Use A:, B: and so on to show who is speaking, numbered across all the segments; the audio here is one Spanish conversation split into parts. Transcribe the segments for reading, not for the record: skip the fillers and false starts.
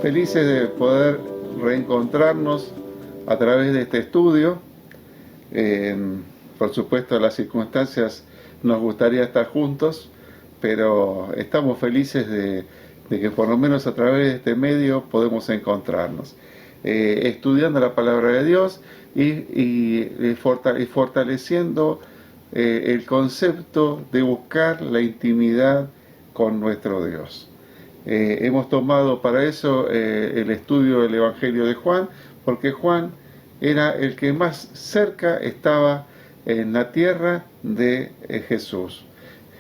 A: Felices de poder reencontrarnos a través de este estudio. Por supuesto, las circunstancias nos gustaría estar juntos, pero estamos felices de que por lo menos a través de este medio podemos encontrarnos, estudiando la palabra de Dios y fortaleciendo el concepto de buscar la intimidad con nuestro Dios. Hemos tomado para eso el estudio del Evangelio de Juan, porque Juan era el que más cerca estaba en la tierra de Jesús.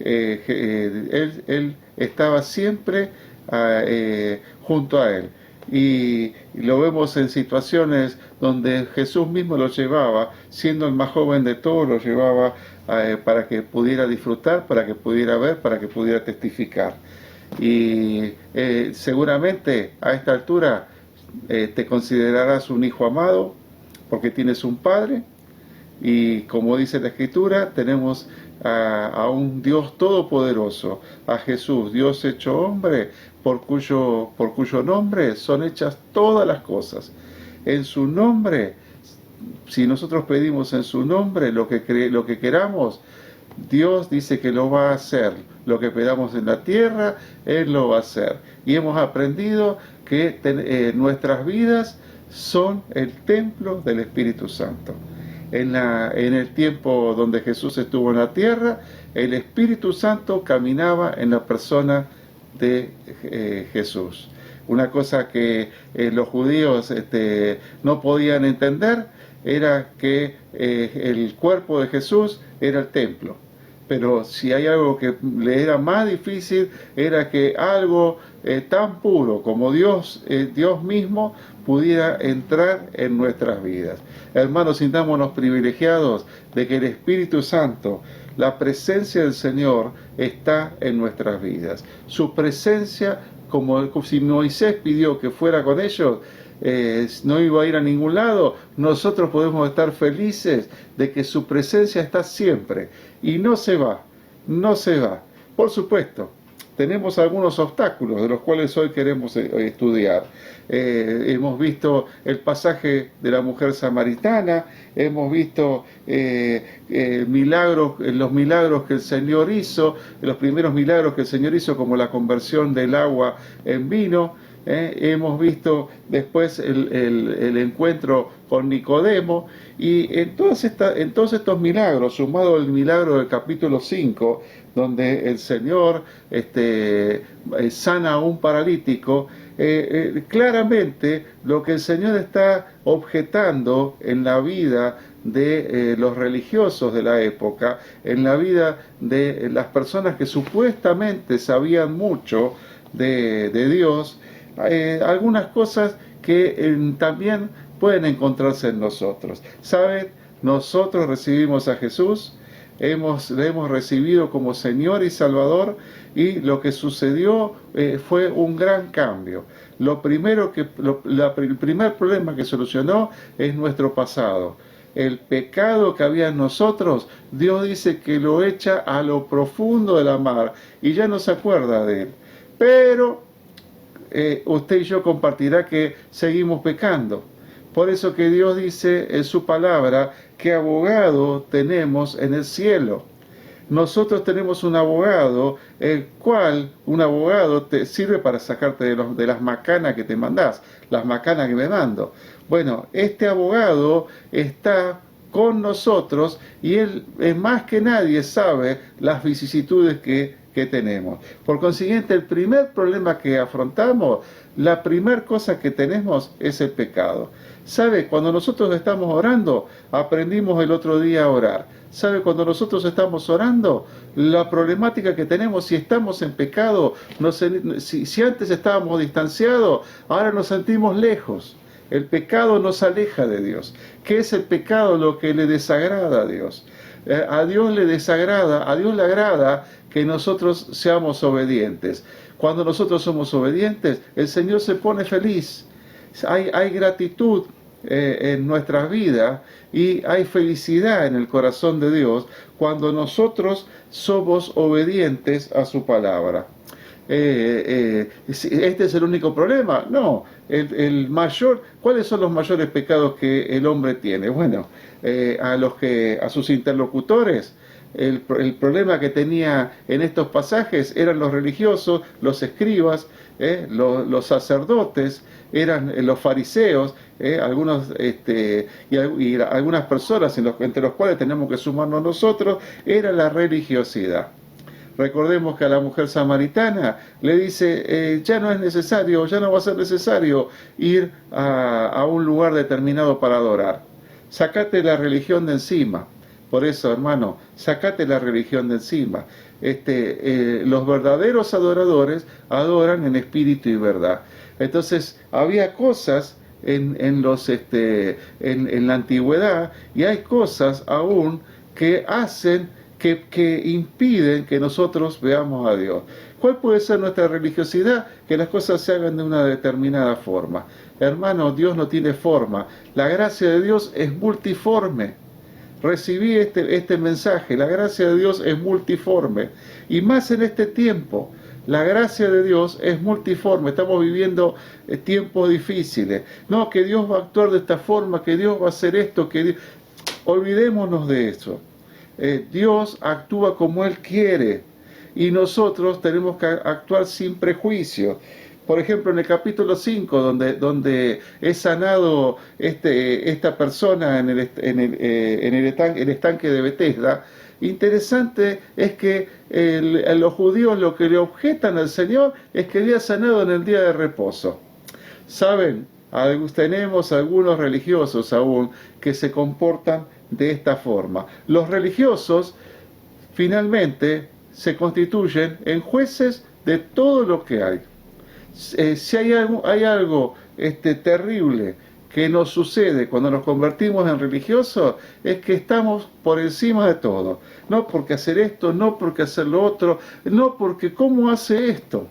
A: Él estaba siempre junto a él. Y lo vemos en situaciones donde Jesús mismo lo llevaba, siendo el más joven de todos, lo llevaba para que pudiera disfrutar, para que pudiera ver, para que pudiera testificar. Y seguramente a esta altura te considerarás un hijo amado porque tienes un padre, y como dice la Escritura, tenemos a un Dios todopoderoso, a Jesús, Dios hecho hombre, por cuyo nombre son hechas todas las cosas. En su nombre, si nosotros pedimos en su nombre lo que queramos, Dios dice que lo va a hacer. Lo que pedamos en la tierra, Él lo va a hacer. Y hemos aprendido que nuestras vidas son el templo del Espíritu Santo. En el tiempo donde Jesús estuvo en la tierra, el Espíritu Santo caminaba en la persona de Jesús. Una cosa que los judíos no podían entender era que el cuerpo de Jesús era el templo. Pero si hay algo que le era más difícil, era que algo tan puro como Dios mismo pudiera entrar en nuestras vidas. Hermanos, sintámonos privilegiados de que el Espíritu Santo, la presencia del Señor, está en nuestras vidas. Su presencia, como si Moisés pidió que fuera con ellos, no iba a ir a ningún lado, nosotros podemos estar felices de que su presencia está siempre y no se va. Por supuesto, tenemos algunos obstáculos de los cuales hoy queremos estudiar. Hemos visto el pasaje de la mujer samaritana, hemos visto los milagros que el Señor hizo, los primeros milagros que el Señor hizo, como la conversión del agua en vino. Hemos visto después el encuentro con Nicodemo, y en todos estos milagros, sumado al milagro del capítulo 5, donde el Señor sana a un paralítico, claramente lo que el Señor está objetando en la vida de los religiosos de la época, en la vida de las personas que supuestamente sabían mucho de Dios, algunas cosas que también pueden encontrarse en nosotros. ¿Saben? Nosotros recibimos a Jesús, le hemos recibido como Señor y Salvador, y lo que sucedió fue un gran cambio. El primer problema que solucionó es nuestro pasado. El pecado que había en nosotros, Dios dice que lo echa a lo profundo de la mar y ya no se acuerda de él. Pero usted y yo compartirá que seguimos pecando. Por eso que Dios dice en su palabra que abogado tenemos en el cielo. Nosotros tenemos un abogado, el cual un abogado te sirve para sacarte de las macanas que te mandás, las macanas que me mando. Bueno, este abogado está con nosotros y él más que nadie sabe las vicisitudes que tenemos. Por consiguiente, el primer problema que afrontamos, la primera cosa que tenemos es el pecado. ¿Sabe? Cuando nosotros estamos orando, aprendimos el otro día a orar. ¿Sabe? Cuando nosotros estamos orando, la problemática que tenemos, si estamos en pecado, si antes estábamos distanciados, ahora nos sentimos lejos. El pecado nos aleja de Dios. ¿Qué es el pecado? Lo que le desagrada a Dios. A Dios le agrada que nosotros seamos obedientes. Cuando nosotros somos obedientes, el Señor se pone feliz. Hay gratitud en nuestras vidas y hay felicidad en el corazón de Dios cuando nosotros somos obedientes a su palabra. ¿Este es el único problema? No, ¿cuáles son los mayores pecados que el hombre tiene? Bueno, a sus interlocutores, el problema que tenía en estos pasajes eran los religiosos, los escribas, los sacerdotes, eran los fariseos, algunos y algunas personas entre los cuales tenemos que sumarnos nosotros, era la religiosidad. Recordemos que a la mujer samaritana le dice, ya no es necesario, ya no va a ser necesario ir a un lugar determinado para adorar. Sacate la religión de encima. Por eso, hermano, sacate la religión de encima. Los verdaderos adoradores adoran en espíritu y verdad. Entonces, había cosas en la antigüedad, y hay cosas aún que hacen que impiden que nosotros veamos a Dios. ¿Cuál puede ser nuestra religiosidad? Que las cosas se hagan de una determinada forma. Hermano, Dios no tiene forma. La gracia de Dios es multiforme. Recibí este mensaje. La gracia de Dios es multiforme. Y más en este tiempo. La gracia de Dios es multiforme. Estamos viviendo tiempos difíciles. No, que Dios va a actuar de esta forma, que Dios va a hacer esto, olvidémonos de eso. Dios actúa como Él quiere y nosotros tenemos que actuar sin prejuicio. Por ejemplo, en el capítulo 5, donde es sanado esta persona en el estanque de Betesda, interesante es que los judíos lo que le objetan al Señor es que había sanado en el día de reposo. ¿Saben? Tenemos algunos religiosos aún que se comportan de esta forma. Los religiosos finalmente se constituyen en jueces de todo lo que hay. Si hay algo terrible que nos sucede cuando nos convertimos en religiosos, es que estamos por encima de todo. No porque hacer esto, no porque hacer lo otro, no porque ¿cómo hace esto?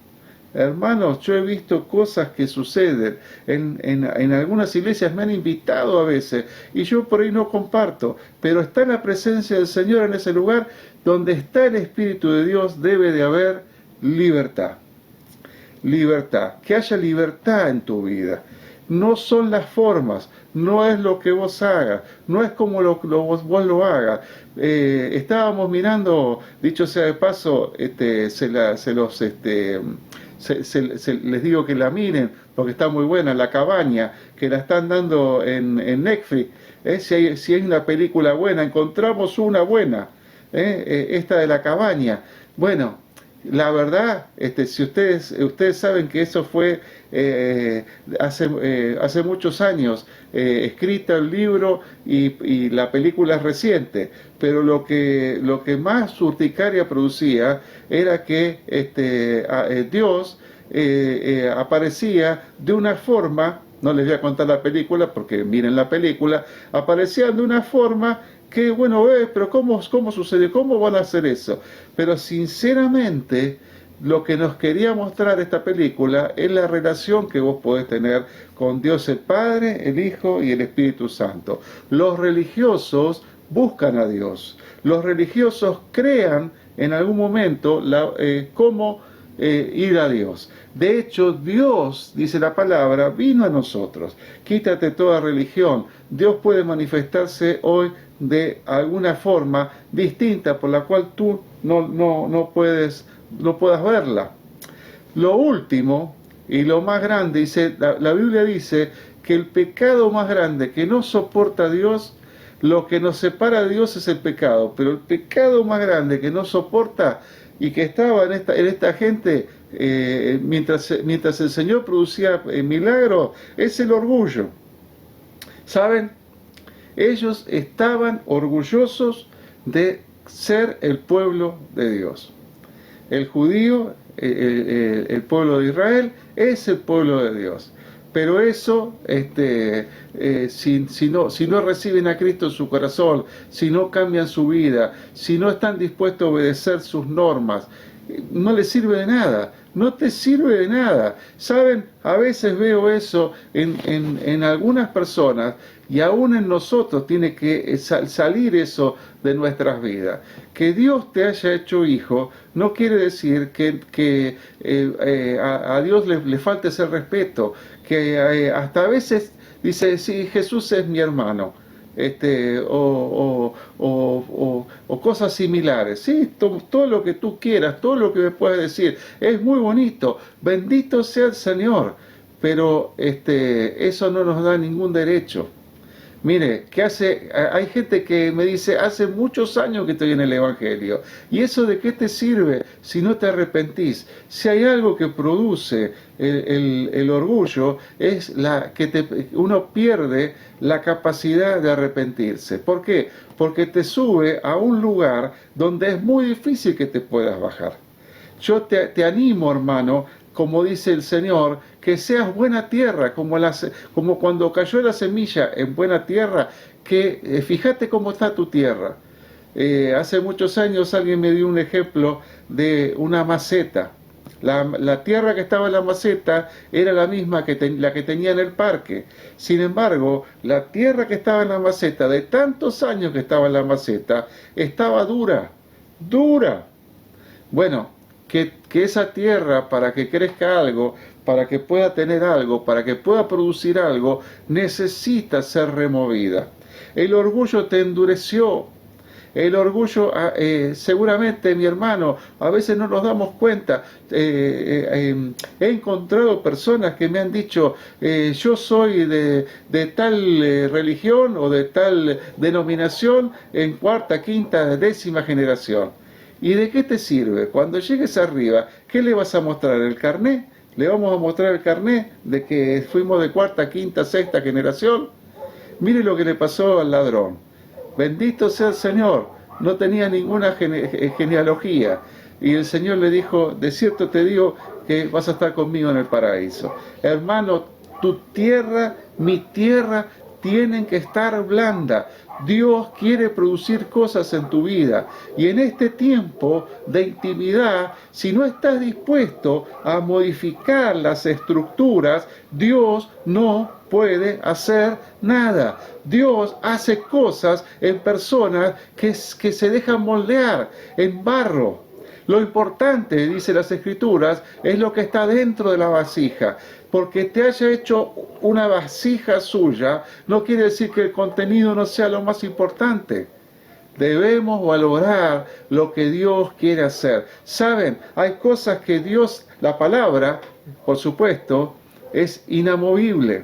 A: Hermanos, yo he visto cosas que suceden en algunas iglesias, me han invitado a veces, y yo por ahí no comparto, pero está la presencia del Señor en ese lugar. Donde está el Espíritu de Dios debe de haber libertad. Libertad, que haya libertad en tu vida. No son las formas, no es lo que vos hagas, no es como vos lo hagas. Estábamos mirando, dicho sea de paso, les digo que la miren, porque está muy buena, La Cabaña, que la están dando en Netflix. Si hay una película buena, encontramos una buena, esta de La Cabaña. Bueno, la verdad, si ustedes saben que eso fue hace muchos años, escrita el libro y la película es reciente, pero lo que más urticaria producía era que Dios aparecía de una forma, no les voy a contar la película porque miren la película, aparecía de una forma que, bueno, pero ¿cómo sucede? ¿Cómo van a hacer eso? Pero sinceramente, lo que nos quería mostrar esta película es la relación que vos podés tener con Dios el Padre, el Hijo y el Espíritu Santo. Los religiosos buscan a Dios. Los religiosos crean en algún momento cómo ir a Dios. De hecho, Dios, dice la palabra, vino a nosotros. Quítate toda religión. Dios puede manifestarse hoy de alguna forma distinta por la cual tú no puedas verla. Lo último y lo más grande, dice la Biblia dice que el pecado más grande que no soporta a Dios, lo que nos separa de Dios es el pecado, pero el pecado más grande que no soporta y que estaba en esta gente mientras el Señor producía milagros, es el orgullo. ¿Saben? Ellos estaban orgullosos de ser el pueblo de Dios. El judío, el pueblo de Israel, es el pueblo de Dios. Pero eso, si no reciben a Cristo en su corazón, si no cambian su vida, si no están dispuestos a obedecer sus normas, no les sirve de nada. No te sirve de nada. ¿Saben? A veces veo eso en algunas personas Y aún en nosotros tiene que salir eso de nuestras vidas. Que Dios te haya hecho hijo no quiere decir que a Dios le falte ese respeto, que hasta a veces dice, sí, Jesús es mi hermano. O cosas similares, ¿sí? Todo lo que tú quieras, todo lo que me puedas decir, es muy bonito, bendito sea el Señor, pero eso no nos da ningún derecho. Mire, hay gente que me dice, hace muchos años que estoy en el Evangelio, ¿y eso de qué te sirve si no te arrepentís? Si hay algo que produce el orgullo, es que uno pierde la capacidad de arrepentirse. ¿Por qué? Porque te sube a un lugar donde es muy difícil que te puedas bajar. Yo te animo, hermano, como dice el Señor, que seas buena tierra, como cuando cayó la semilla en buena tierra, que fíjate cómo está tu tierra. Hace muchos años alguien me dio un ejemplo de una maceta. La tierra que estaba en la maceta era la misma que la que tenía en el parque. Sin embargo, la tierra que estaba en la maceta, de tantos años que estaba en la maceta, estaba dura, dura. Bueno, que esa tierra, para que crezca algo, para que pueda tener algo, para que pueda producir algo, necesita ser removida. El orgullo te endureció. El orgullo, seguramente, mi hermano, a veces no nos damos cuenta. He encontrado personas que me han dicho, yo soy de tal religión o de tal denominación en cuarta, quinta, décima generación. ¿Y de qué te sirve? Cuando llegues arriba, ¿qué le vas a mostrar? ¿El carné? ¿Le vamos a mostrar el carné de que fuimos de cuarta, quinta, sexta generación? Mire lo que le pasó al ladrón. Bendito sea el Señor, no tenía ninguna genealogía. Y el Señor le dijo, de cierto te digo que vas a estar conmigo en el paraíso. Hermano, tu tierra, mi tierra, tienen que estar blanda. Dios quiere producir cosas en tu vida. Y en este tiempo de intimidad, si no estás dispuesto a modificar las estructuras, Dios no puede hacer nada. Dios hace cosas en personas que se dejan moldear en barro. Lo importante, dice las Escrituras, es lo que está dentro de la vasija. Porque te haya hecho una vasija suya, no quiere decir que el contenido no sea lo más importante. Debemos valorar lo que Dios quiere hacer. Saben, hay cosas que Dios, la palabra, por supuesto, es inamovible.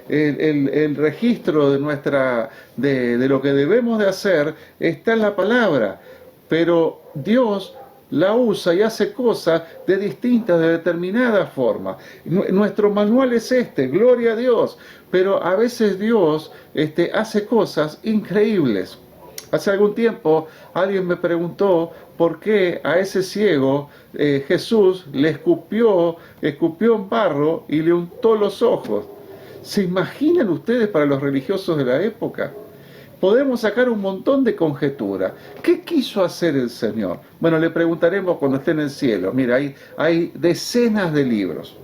A: El registro de lo que debemos de hacer está en la palabra. Pero Dios la usa y hace cosas de determinada forma. Nuestro manual es gloria a Dios, pero a veces Dios hace cosas increíbles. Hace algún tiempo alguien me preguntó por qué a ese ciego Jesús le escupió en barro y le untó los ojos. ¿Se imaginan ustedes para los religiosos de la época? Podemos sacar un montón de conjeturas. ¿Qué quiso hacer el Señor? Bueno, le preguntaremos cuando esté en el cielo. Mira, hay decenas de libros.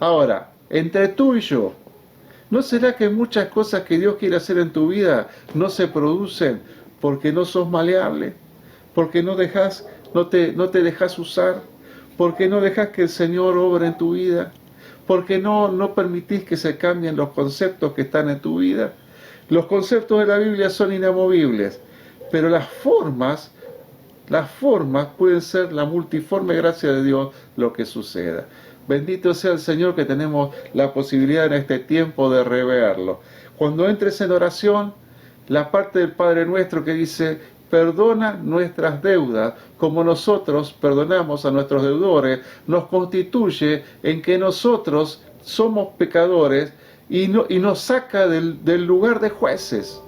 A: Ahora, entre tú y yo, ¿no será que muchas cosas que Dios quiere hacer en tu vida no se producen porque no sos maleable? ¿Porque no te dejas usar? ¿Porque no dejas que el Señor obre en tu vida? ¿Porque no permitís que se cambien los conceptos que están en tu vida? Los conceptos de la Biblia son inamovibles, pero las formas pueden ser la multiforme gracia de Dios lo que suceda. Bendito sea el Señor que tenemos la posibilidad en este tiempo de reverlo. Cuando entres en oración, la parte del Padre Nuestro que dice, perdona nuestras deudas como nosotros perdonamos a nuestros deudores, nos constituye en que nosotros somos pecadores y nos saca del lugar de jueces.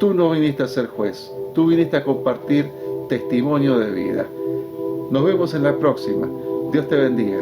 A: Tú no viniste a ser juez, tú viniste a compartir testimonio de vida. Nos vemos en la próxima. Dios te bendiga.